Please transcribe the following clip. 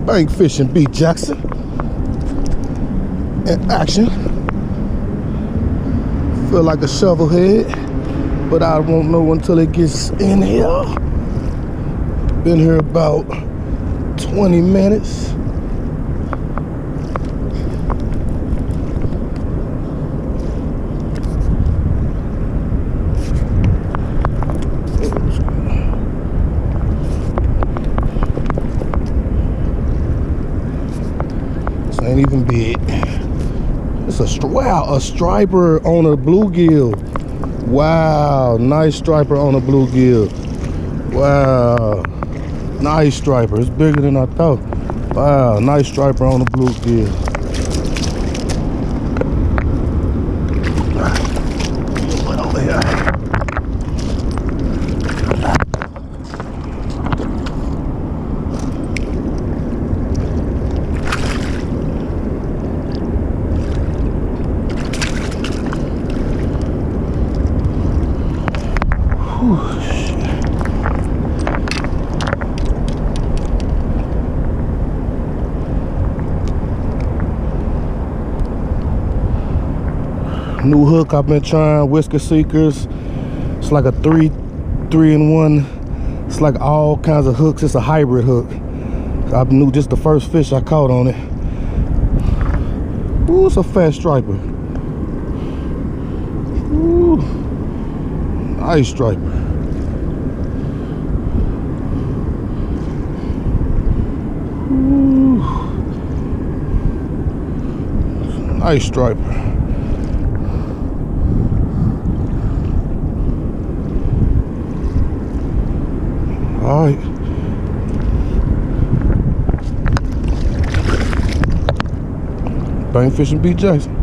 Bank fishing beat Jackson in action. Feel like a shovel head, but I won't know until it gets in here. Been here about 20 minutes. Ain't even big. It's a striper on a bluegill. Wow, nice striper on a bluegill. Wow, nice striper. It's bigger than I thought. Wow, nice striper on a bluegill. Put over here. New hook I've been trying, Whisker Seekers. It's like a 3-in-1. It's like all kinds of hooks. It's a hybrid hook. I knew just the first fish I caught on it. Ooh, it's a fat striper. Ooh, nice striper. Ooh, nice striper. All right. Bank fishing beat Jackson.